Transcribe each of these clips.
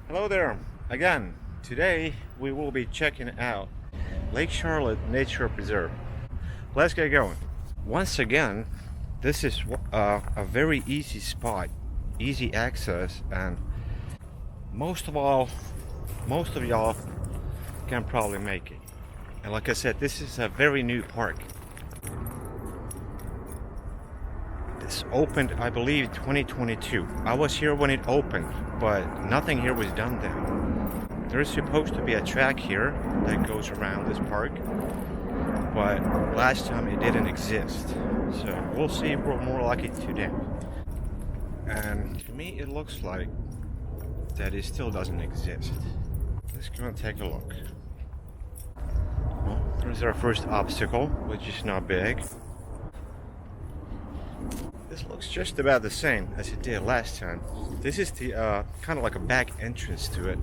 Hello there again. Today we will be checking out Lake Charlotte Nature Preserve. Let's get going. Once again, this is a very easy spot, easy access, and most of y'all can probably make it. And like I said, this is a very new park. This opened, I believe, 2022. I was here when it opened, but nothing here was done then. There is supposed to be a track here that goes around this park, but last time it didn't exist. So we'll see if we're more lucky today. And to me, it looks like that it still doesn't exist. Let's go and take a look. Well, there's our first obstacle, which is not big. This looks just about the same as it did last time. This is the kind of like a back entrance to it.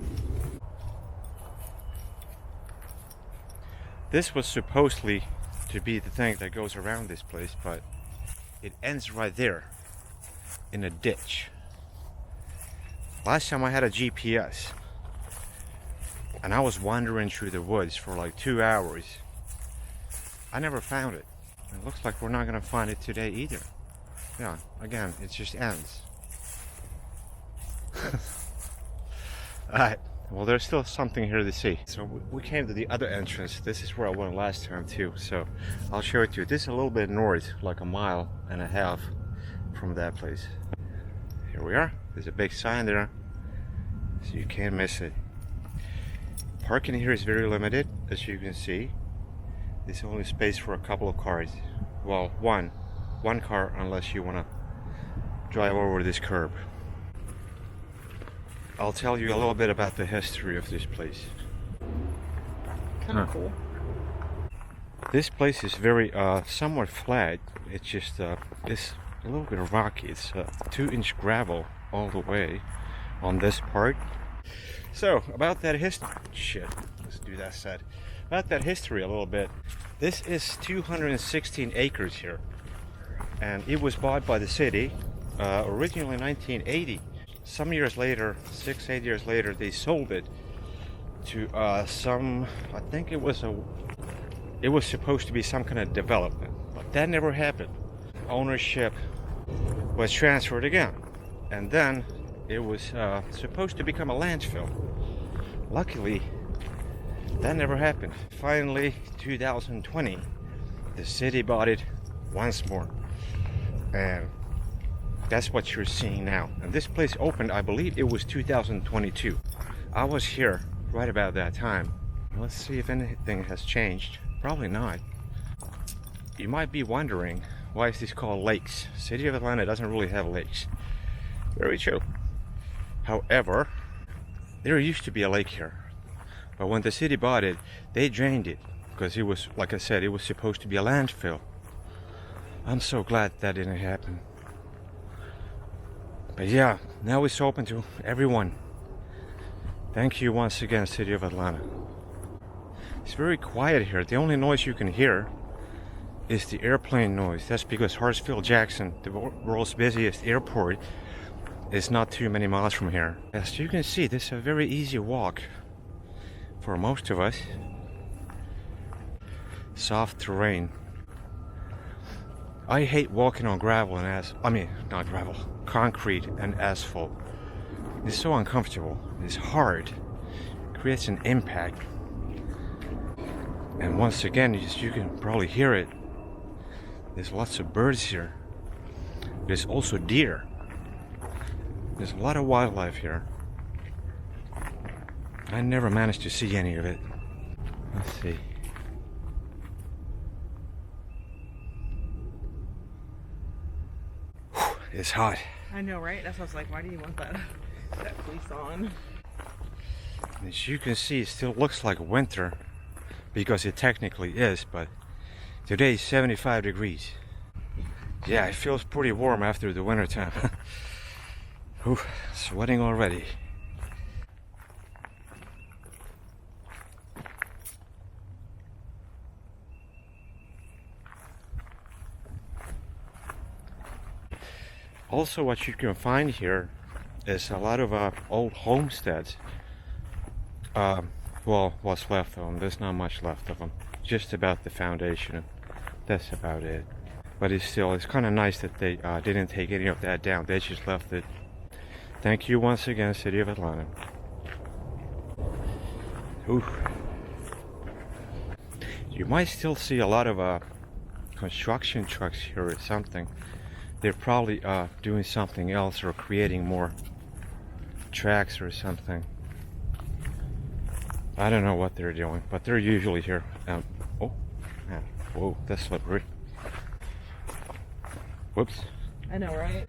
This was supposedly to be the thing that goes around this place, but it ends right there in a ditch. Last time I had a GPS and I was wandering through the woods for like 2 hours. I never found it. It looks like we're not gonna find it today either. Yeah, again, it just ends. Alright, well, there's still something here to see. So we came to the other entrance. This is where I went last time too, so I'll show it to you. This is a little bit north, like a mile and a half from that place. Here we are. There's a big sign there, so you can't miss it. Parking here is very limited, as you can see. There's only space for a couple of cars. Well, one car, unless you want to drive over this curb. I'll tell you a little bit about the history of this place. Kind of cool. This place is very somewhat flat. It's just it's a little bit rocky. It's 2-inch gravel all the way on this part. So about that history, let's do that side. About that history a little bit. This is 216 acres here, and it was bought by the city originally in 1980. Some years later, 6-8 years later, they sold it to some. I think it was supposed to be some kind of development, but that never happened. Ownership was transferred again, and then it was supposed to become a landfill. Luckily, that never happened. Finally, 2020, the city bought it once more, and that's what you're seeing now. And this place opened, I believe it was 2022. I was here right about that time. Let's see if anything has changed. Probably not. You might be wondering, why is this called Lakes? City of Atlanta doesn't really have lakes. Very true. However, there used to be a lake here, but when the city bought it, they drained it because it was, like I said, it was supposed to be a landfill. I'm so glad that didn't happen. But yeah, now it's open to everyone. Thank you once again, City of Atlanta. It's very quiet here. The only noise you can hear is the airplane noise. That's because Hartsfield-Jackson, the world's busiest airport, is not too many miles from here. As you can see, this is a very easy walk for most of us. Soft terrain. I hate walking on gravel and not gravel, concrete and asphalt. It's so uncomfortable. It's hard. It creates an impact. And once again, you can probably hear it. There's lots of birds here. There's also deer. There's a lot of wildlife here. I never managed to see any of it. Let's see. It's hot. I know, right? That's what I was like, why do you want that fleece on? As you can see, it still looks like winter because it technically is, but today is 75 degrees. Yeah, it feels pretty warm after the winter time. Whew, sweating already. Also, what you can find here is a lot of old homesteads. Well, what's left of them? There's not much left of them. Just about the foundation. That's about it. But it's kind of nice that they didn't take any of that down. They just left it. Thank you once again, City of Atlanta. Ooh. You might still see a lot of construction trucks here or something. They're probably doing something else or creating more tracks or something. I don't know what they're doing, but they're usually here. Oh, man. Whoa, that's slippery. Whoops. I know, right?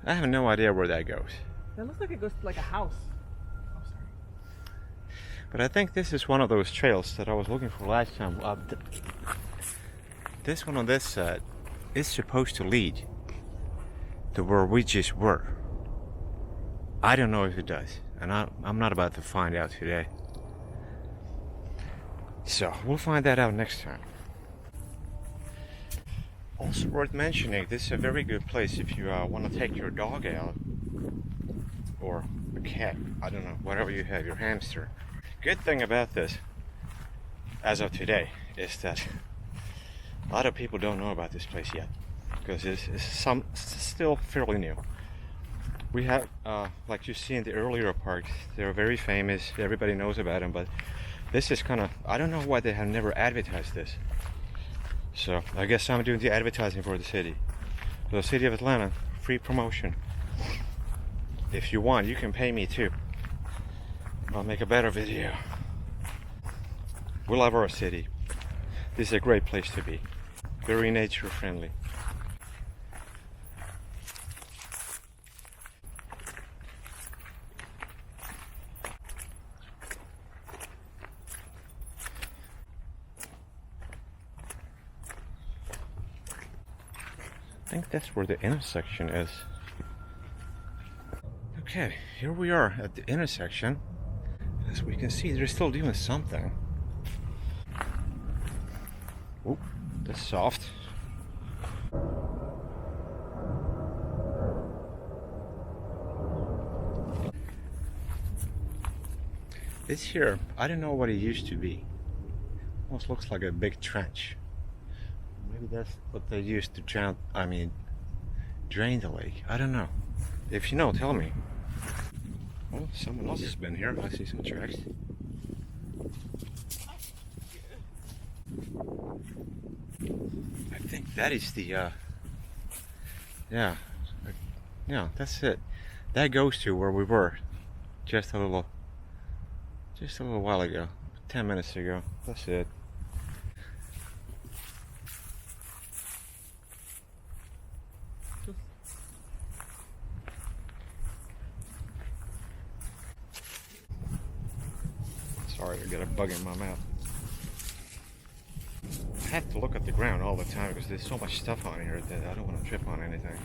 I have no idea where that goes. That looks like it goes to like a house. Oh, sorry. But I think this is one of those trails that I was looking for last time. This one on this side is supposed to lead to where we just were. I don't know if it does. And I'm not about to find out today. So we'll find that out next time. Also worth mentioning, this is a very good place if you want to take your dog out. Or a cat, I don't know, whatever you have, your hamster. Good thing about this, as of today, is that a lot of people don't know about this place yet. Because it's still fairly new. We have, like you see in the earlier parks, they're very famous, everybody knows about them, but this is kind of, I don't know why they have never advertised this. So, I guess I'm doing the advertising for the city. The City of Atlanta, free promotion. If you want, you can pay me too. I'll make a better video. We love our city. This is a great place to be. Very nature friendly. I think that's where the intersection is. Okay, here we are at the intersection. As we can see, they're still doing something. Oh, that's soft. This here, I don't know what it used to be. Almost looks like a big trench. Maybe that's what they used to drain the lake. I don't know. If you know, tell me. Oh, someone else has been here. I see some tracks. I think that is the, yeah, that's it. That goes to where we were just a little while ago, 10 minutes ago. That's it. Sorry, I got a bug in my mouth. I have to look at the ground all the time because there's so much stuff on here that I don't want to trip on anything.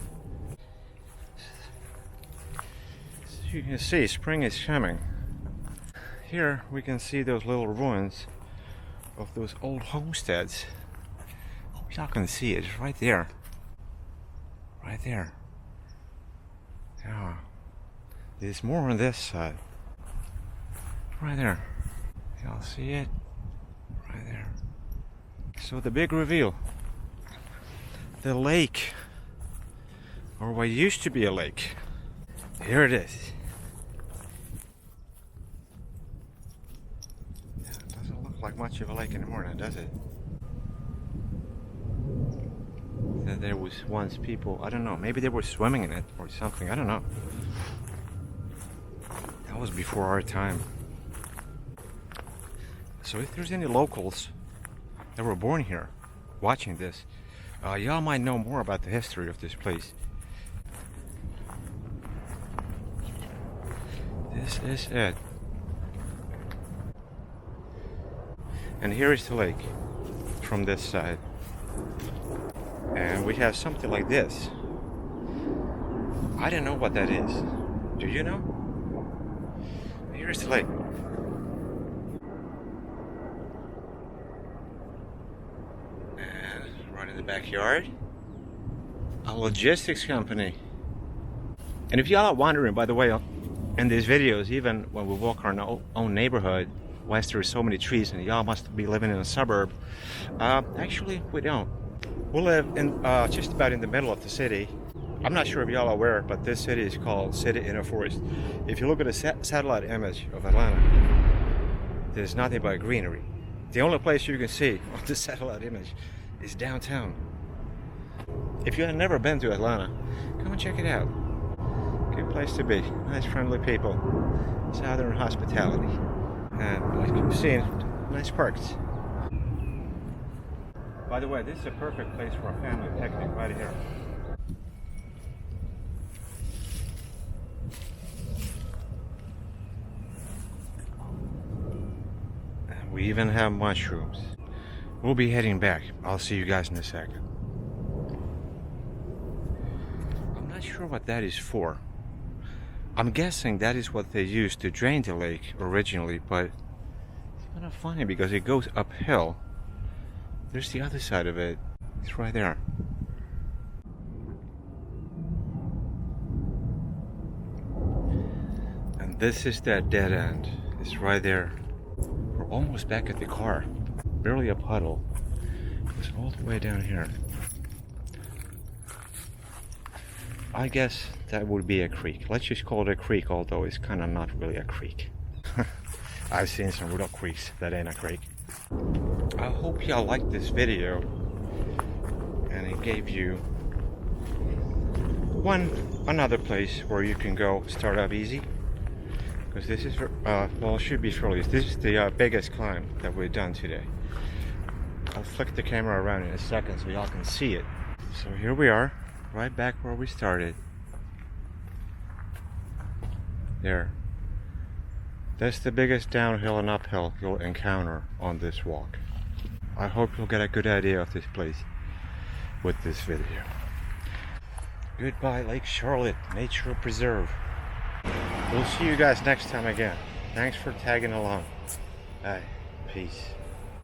As you can see, spring is coming. Here we can see those little ruins of those old homesteads. Hope y'all can see it. It's right there. Right there. Yeah. There's more on this side. Right there. Y'all see it? Right there. So the big reveal. The lake. Or what used to be a lake. Here it is. Yeah, it doesn't look like much of a lake anymore now, does it? That there was once people, I don't know, maybe they were swimming in it or something, I don't know. That was before our time. So if there's any locals that were born here watching this, y'all might know more about the history of this place. This is it. And here is the lake from this side. And we have something like this. I don't know what that is. Do you know? Here's the lake. And right in the backyard, a logistics company. And if y'all are wondering, by the way, in these videos, even when we walk around our own neighborhood, why there are so many trees and y'all must be living in a suburb, actually we don't. We live in just about in the middle of the city. I'm not sure if y'all are aware, but this city is called City in a Forest. If you look at a satellite image of Atlanta, there's nothing but greenery. The only place you can see on this satellite image is downtown. If you have never been to Atlanta, come and check it out. Good place to be. Nice, friendly people. Southern hospitality. And like you've seen, nice parks. By the way, this is a perfect place for a family picnic right here. And we even have mushrooms. We'll be heading back. I'll see you guys in a second. I'm not sure what that is for. I'm guessing that is what they used to drain the lake originally, but it's kind of funny because it goes uphill. There's the other side of it. It's right there. And this is that dead end. It's right there. We're almost back at the car. Barely a puddle. It's all the way down here. I guess that would be a creek. Let's just call it a creek, although it's kind of not really a creek. I've seen some real creeks that ain't a creek. I hope y'all liked this video and it gave you another place where you can go start off easy, because this is well, it should be fairly. This is the biggest climb that we've done today. I'll flick the camera around in a second so y'all can see it. So here we are, right back where we started. There. That's the biggest downhill and uphill you'll encounter on this walk. I hope you'll get a good idea of this place with this video. Goodbye, Lake Charlotte Nature Preserve. We'll see you guys next time again. Thanks for tagging along. Bye. Peace.